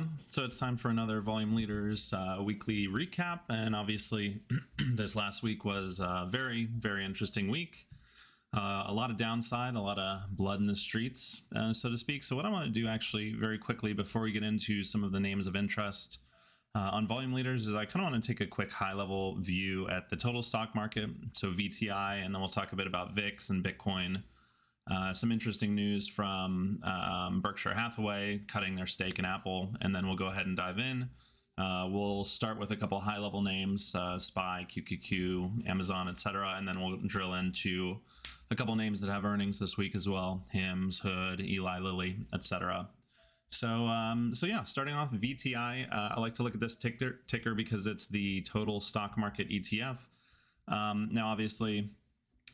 everyone. So it's time for another Volume Leaders weekly recap. And obviously, this last week was a very, very interesting week. A lot of downside, a lot of blood in the streets, so to speak. So what I want to do actually very quickly before we get into some of the names of interest on Volume Leaders is I kind of want to take a quick high-level view at the total stock market, so VTI, and then we'll talk a bit about VIX and Bitcoin. Some interesting news from Berkshire Hathaway cutting their stake in Apple, and then we'll go ahead and dive in. We'll start with a couple high-level names, SPY, QQQ, Amazon, etc., and then we'll drill into a couple names that have earnings this week as well, HIMS, Hood, Eli Lilly, etc. So yeah, starting off VTI, I like to look at this ticker because it's the total stock market ETF. Now, obviously,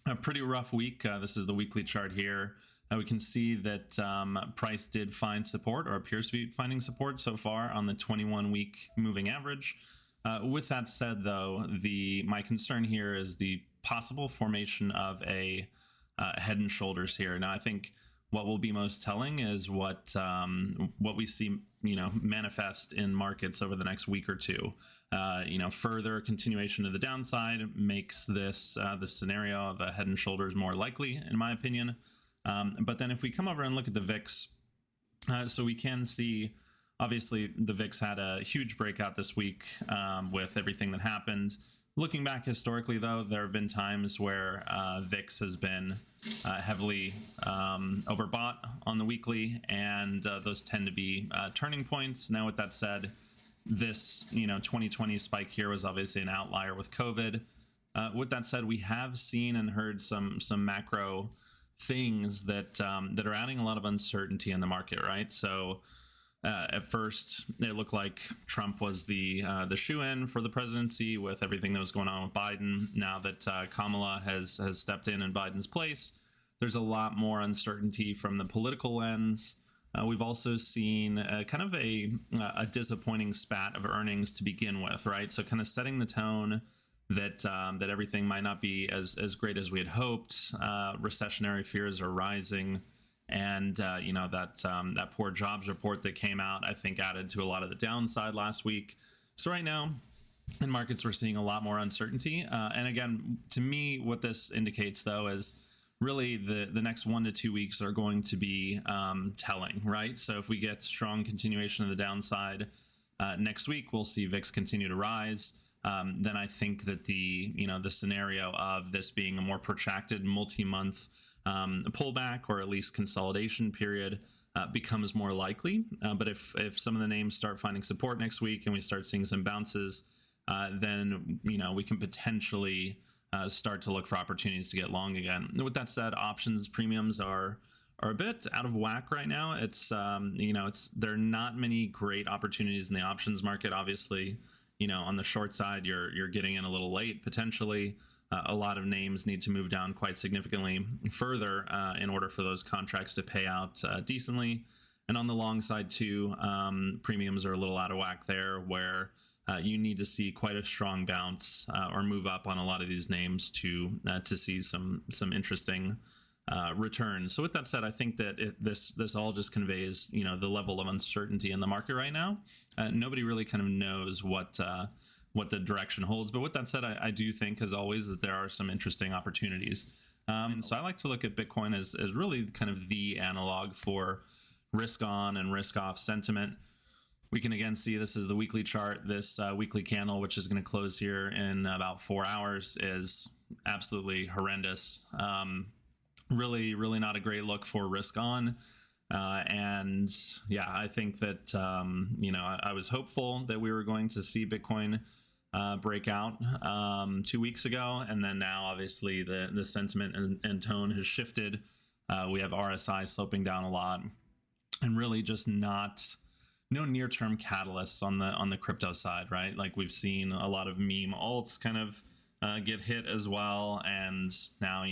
a pretty rough week. This is the weekly chart here. We can see that price did find support, or appears to be finding support so far on the 21-week moving average. With that said, though, my concern here is the possible formation of a head and shoulders here. Now, I think what will be most telling is what we see, manifest in markets over the next week or two. Further continuation of the downside makes this scenario of a head and shoulders more likely, in my opinion. But then if we come over and look at the VIX, so we can see, obviously, the VIX had a huge breakout this week with everything that happened. Looking back historically, though, there have been times where VIX has been heavily overbought on the weekly, and those tend to be turning points. Now, with that said, this 2020 spike here was obviously an outlier with COVID. With that said, we have seen and heard some macro things that are adding a lot of uncertainty in the market, right? So at first, it looked like Trump was the shoe-in for the presidency with everything that was going on with Biden. Now that Kamala has stepped in Biden's place, there's a lot more uncertainty from the political lens. We've also seen kind of a disappointing spat of earnings to begin with, right? So kind of setting the tone that everything might not be as great as we had hoped. Recessionary fears are rising. And, that poor jobs report that came out, I think, added to a lot of the downside last week. So right now, in markets, we're seeing a lot more uncertainty. And again, to me, what this indicates, though, is really the next 1 to 2 weeks are going to be telling, right? So if we get strong continuation of the downside next week, we'll see VIX continue to rise. Then I think that the scenario of this being a more protracted multi-month pullback, or at least consolidation period, becomes more likely. But if some of the names start finding support next week and we start seeing some bounces, then we can potentially start to look for opportunities to get long again. With that said, options premiums are a bit out of whack right now. It's there are not many great opportunities in the options market. Obviously, on the short side, you're getting in a little late potentially. A lot of names need to move down quite significantly further in order for those contracts to pay out decently. And on the long side too, premiums are a little out of whack there, where you need to see quite a strong bounce or move up on a lot of these names to see some interesting returns. So with that said, I think that this all just conveys the level of uncertainty in the market right now. Nobody really kind of knows what the direction holds. But with that said, I do think, as always, that there are some interesting opportunities. So I like to look at Bitcoin as really kind of the analog for risk on and risk off sentiment. We can again see this is the weekly chart. This weekly candle, which is going to close here in about 4 hours, is absolutely horrendous. Really, really not a great look for risk on. And yeah, I think that, I was hopeful that we were going to see Bitcoin break out 2 weeks ago. And then now, obviously, the sentiment and tone has shifted. We have RSI sloping down a lot, and really just no near-term catalysts on the crypto side, right? Like, we've seen a lot of meme alts kind of get hit as well. And now,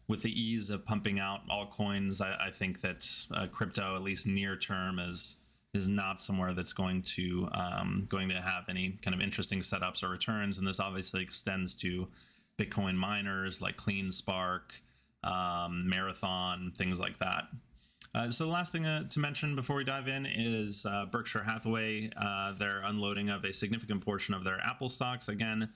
with the ease of pumping out altcoins, I think that crypto, at least near term, is not somewhere that's going to have any kind of interesting setups or returns. And this obviously extends to Bitcoin miners like CleanSpark, Marathon, things like that. So the last thing to mention before we dive in is Berkshire Hathaway, their unloading of a significant portion of their Apple stocks. Again,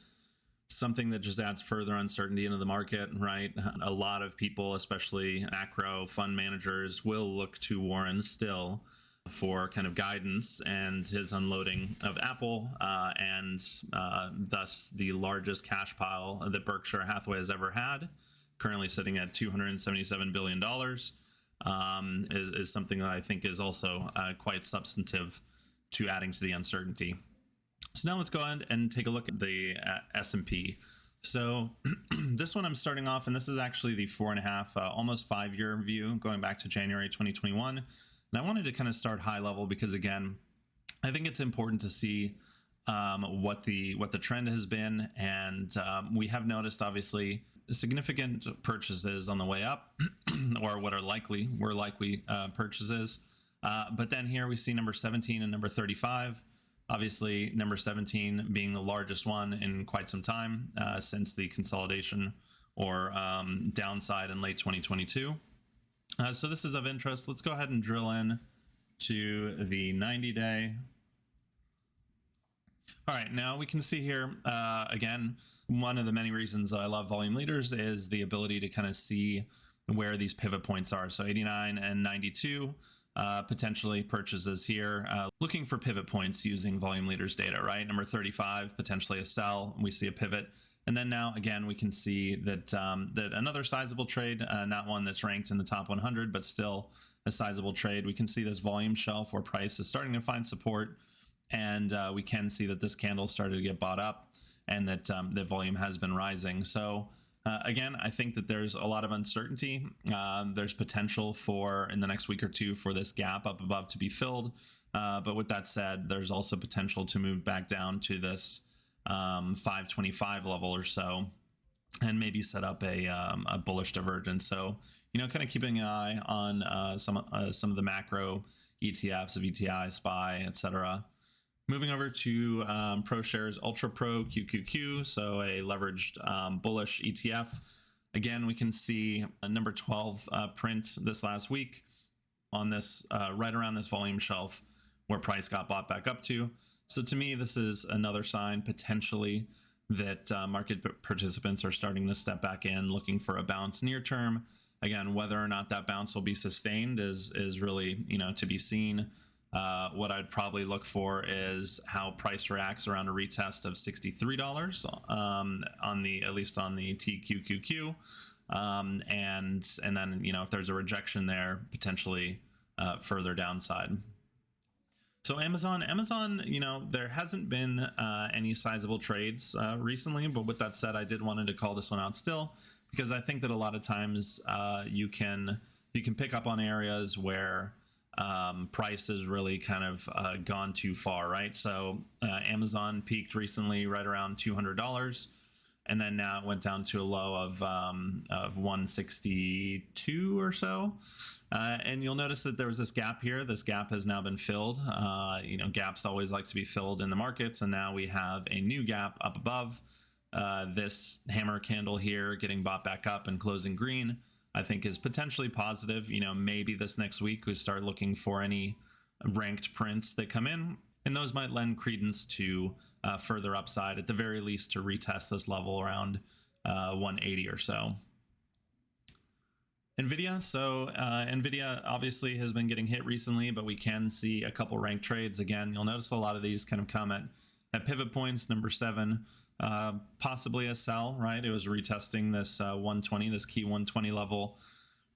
something that just adds further uncertainty into the market, right? A lot of people, especially macro fund managers, will look to Warren still for kind of guidance, and his unloading of Apple and thus the largest cash pile that Berkshire Hathaway has ever had, currently sitting at $277 billion, is something that I think is also quite substantive to adding to the uncertainty. So now let's go ahead and take a look at the S&P. So this one I'm starting off, and this is actually the 4.5, almost 5-year view going back to January 2021. And I wanted to kind of start high level because, again, I think it's important to see what the trend has been, and we have noticed obviously significant purchases on the way up, or what were likely purchases. But then here we see number 17 and number 35. Obviously, number 17 being the largest one in quite some time since the consolidation or downside in late 2022. So this is of interest. Let's go ahead and drill in to the 90-day. All right, now we can see here, again, one of the many reasons that I love volume leaders is the ability to kind of see where these pivot points are. So 89 and 92. Potentially purchases here, looking for pivot points using volume leaders data, right? Number 35, potentially a sell. We see a pivot. And then now, again, we can see that that another sizable trade, not one that's ranked in the top 100, but still a sizable trade. We can see this volume shelf where price is starting to find support. And we can see that this candle started to get bought up and that the volume has been rising. So again, I think that there's a lot of uncertainty. There's potential for, in the next week or two, for this gap up above to be filled. But with that said, there's also potential to move back down to this 525 level or so, and maybe set up a bullish divergence. So, kind of keeping an eye on some of the macro ETFs, VTI, SPY, etc. Moving over to ProShares Ultra Pro QQQ, so a leveraged bullish ETF. Again, we can see a number 12 print this last week on this, right around this volume shelf where price got bought back up to. So to me, this is another sign potentially that market participants are starting to step back in, looking for a bounce near term. Again, whether or not that bounce will be sustained is really, to be seen. What I'd probably look for is how price reacts around a retest of $63 at least on the TQQQ, and then if there's a rejection there, potentially further downside. So Amazon, there hasn't been any sizable trades recently, but with that said, I did wanted to call this one out still because I think that a lot of times you can pick up on areas where price has really kind of gone too far, right? So Amazon peaked recently right around $200, and then now it went down to a low of 162 or so. And you'll notice that there was this gap here. This gap has now been filled. Gaps always like to be filled in the markets, and now we have a new gap up above. This hammer candle here getting bought back up and closing green, I think is potentially positive. Maybe this next week we start looking for any ranked prints that come in, and those might lend credence to further upside, at the very least to retest this level around 180 or so. NVIDIA. So NVIDIA obviously has been getting hit recently, but we can see a couple ranked trades. Again, you'll notice a lot of these kind of come at pivot points. Number 7, possibly a sell, right? It was retesting this 120, this key 120 level,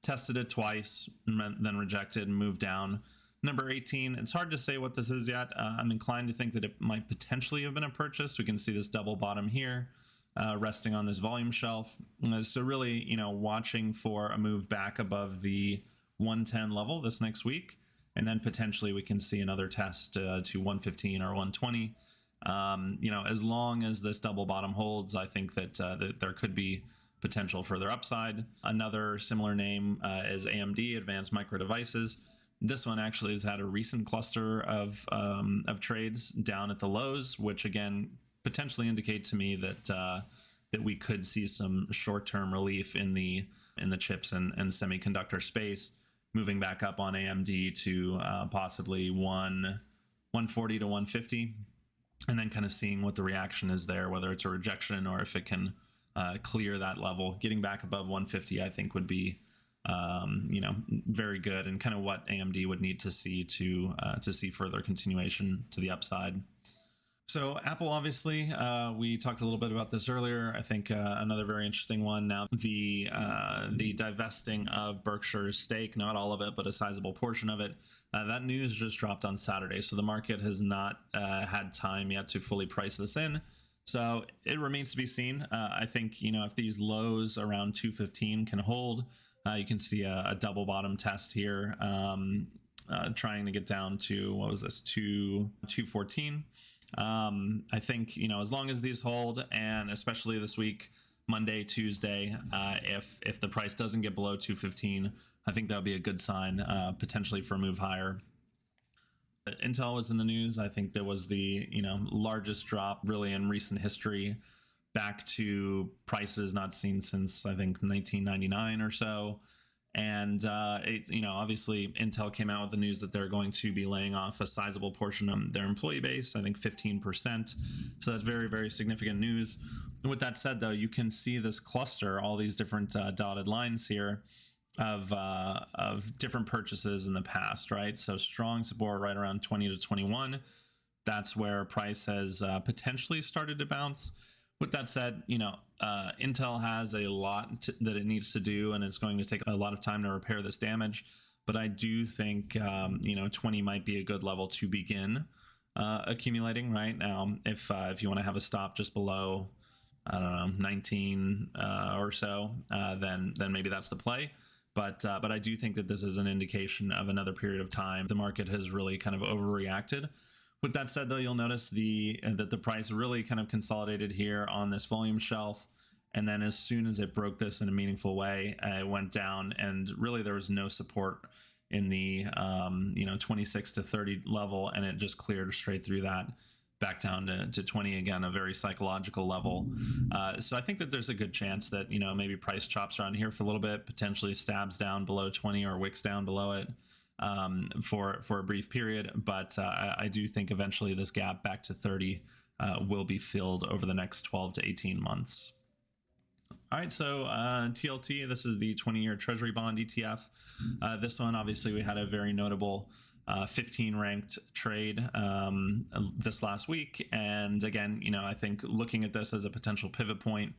tested it twice, then rejected and moved down. Number 18, it's hard to say what this is yet. I'm inclined to think that it might potentially have been a purchase. We can see this double bottom here, resting on this volume shelf. So really, watching for a move back above the 110 level this next week, and then potentially we can see another test to 115 or 120. As long as this double bottom holds, I think that there could be potential further upside. Another similar name is AMD, Advanced Micro Devices. This one actually has had a recent cluster of trades down at the lows, which again potentially indicate to me that we could see some short-term relief in the chips and semiconductor space. moving back up on AMD to possibly 140 to 150, and then kind of seeing what the reaction is there, whether it's a rejection or if it can clear that level. Getting back above 150, I think, would be very good, and kind of what AMD would need to see to see further continuation to the upside. So Apple, obviously, we talked a little bit about this earlier. I think another very interesting one. Now, the divesting of Berkshire's stake, not all of it, but a sizable portion of it, that news just dropped on Saturday. So the market has not had time yet to fully price this in. So it remains to be seen. I think, if these lows around 215 can hold, you can see a double bottom test here, trying to get down to, what was this, 214. I think, as long as these hold, and especially this week, Monday, Tuesday, if the price doesn't get below 215, I think that would be a good sign, potentially for a move higher. Intel was in the news. I think there was the, largest drop really in recent history, back to prices not seen since, I think, 1999 or so. And obviously Intel came out with the news that they're going to be laying off a sizable portion of their employee base, I think 15%. So that's very, very significant news. With that said, though, you can see this cluster, all these different dotted lines here of different purchases in the past, right? So strong support right around 20 to 21. That's where price has potentially started to bounce. With that said, Intel has a lot that it needs to do, and it's going to take a lot of time to repair this damage. But I do think, 20 might be a good level to begin accumulating right now. If you want to have a stop just below, I don't know, 19 or so, then maybe that's the play. But I do think that this is an indication of another period of time. The market has really kind of overreacted. With that said, though, you'll notice that the price really kind of consolidated here on this volume shelf. And then as soon as it broke this in a meaningful way, it went down, and really there was no support in the 26 to 30 level, and it just cleared straight through that back down to 20 again, a very psychological level. So I think that there's a good chance that, maybe price chops around here for a little bit, potentially stabs down below 20 or wicks down below it for a brief period. But I do think eventually this gap back to 30 will be filled over the next 12 to 18 months. All right, so TLT, this is the 20-year Treasury bond ETF. This one, obviously, we had a very notable 15 ranked trade this last week. And again, I think looking at this as a potential pivot point,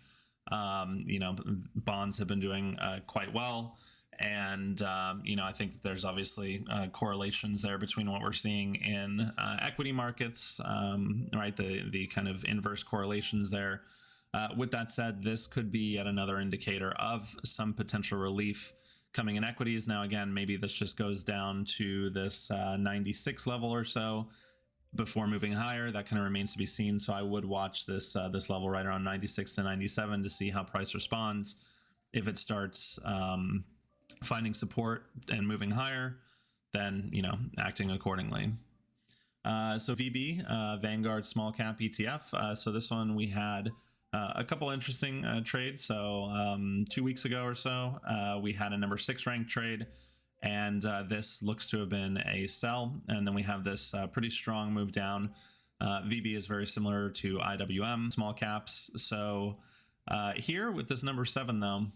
bonds have been doing quite well. And, I think that there's obviously correlations there between what we're seeing in equity markets, right? The kind of inverse correlations there. With that said, this could be yet another indicator of some potential relief coming in equities. Now, again, maybe this just goes down to this 96 level or so before moving higher. That kind of remains to be seen. So I would watch this level right around 96 to 97 to see how price responds. If it starts finding support and moving higher, then, acting accordingly. So VB, Vanguard Small Cap ETF. So this one we had a couple interesting trades. So 2 weeks ago or so, we had a number 6 ranked trade, and this looks to have been a sell. And then we have this pretty strong move down. VB is very similar to IWM, small caps. So here with this number 7, though,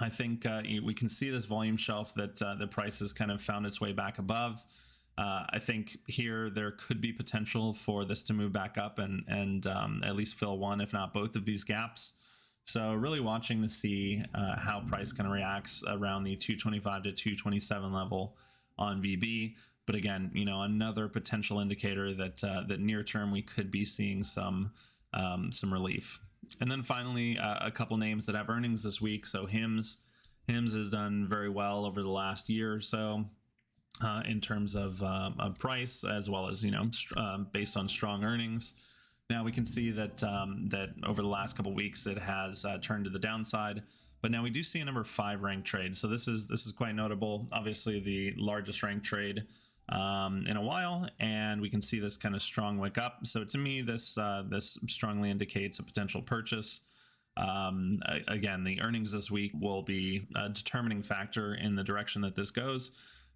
I think we can see this volume shelf that the price has kind of found its way back above. I think here there could be potential for this to move back up and at least fill one, if not both of these gaps. So really watching to see how price kind of reacts around the 225 to 227 level on VB. But again, another potential indicator that near term we could be seeing some relief. And then finally, a couple names that have earnings this week. So HIMS has done very well over the last year or so. In terms of price, as well as based on strong earnings. Now we can see that over the last couple weeks it has turned to the downside, but now we do see a number 5 ranked trade. So this is quite notable. Obviously, the largest ranked trade in a while, and we can see this kind of strong wick up. So to me, this strongly indicates a potential purchase. Again, the earnings this week will be a determining factor in the direction that this goes,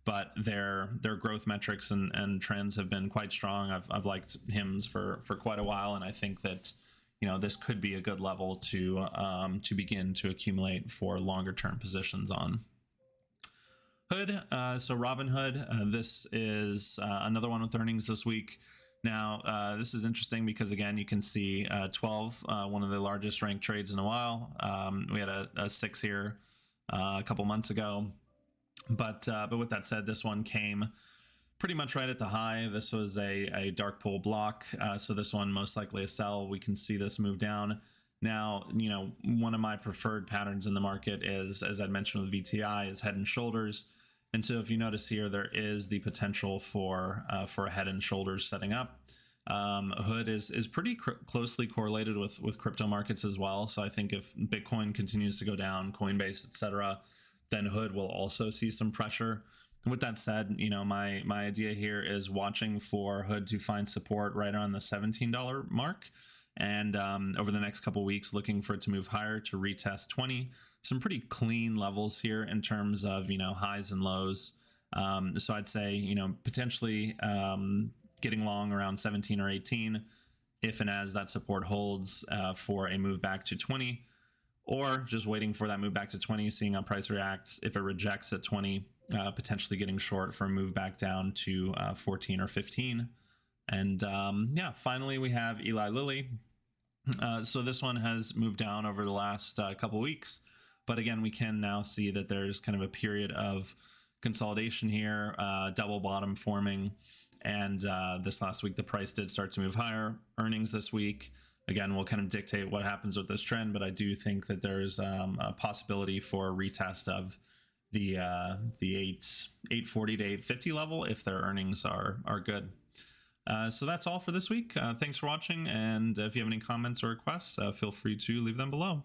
but their growth metrics and trends have been quite strong. I've liked HIMS for quite a while, and I think that this could be a good level to begin to accumulate for longer term positions on. Hood, so Robinhood, this is another one with earnings this week. Now, this is interesting because, again, you can see 12, one of the largest ranked trades in a while. We had a 6 here a couple months ago. But with that said, this one came pretty much right at the high. This was a dark pool block. So this one most likely a sell. We can see this move down. Now, one of my preferred patterns in the market is, as I'd mentioned with VTI, is head and shoulders. And so if you notice here, there is the potential for a head and shoulders setting up. Hood is pretty closely correlated with crypto markets as well. So I think if Bitcoin continues to go down, Coinbase, etc., then Hood will also see some pressure. With that said, my idea here is watching for Hood to find support right around the $17 mark. And over the next couple weeks, looking for it to move higher to retest 20. Some pretty clean levels here in terms of highs and lows. So I'd say potentially getting long around 17 or 18 if and as that support holds for a move back to 20, or just waiting for that move back to 20, seeing how price reacts. If it rejects at 20, potentially getting short for a move back down to 14 or 15. And finally, we have Eli Lilly. So this one has moved down over the last couple weeks. But again, we can now see that there's kind of a period of consolidation here, double bottom forming. And this last week, the price did start to move higher. Earnings this week, again, will kind of dictate what happens with this trend. But I do think that there's a possibility for a retest of the 840 to 850 level if their earnings are good. So that's all for this week. Thanks for watching, and if you have any comments or requests, feel free to leave them below.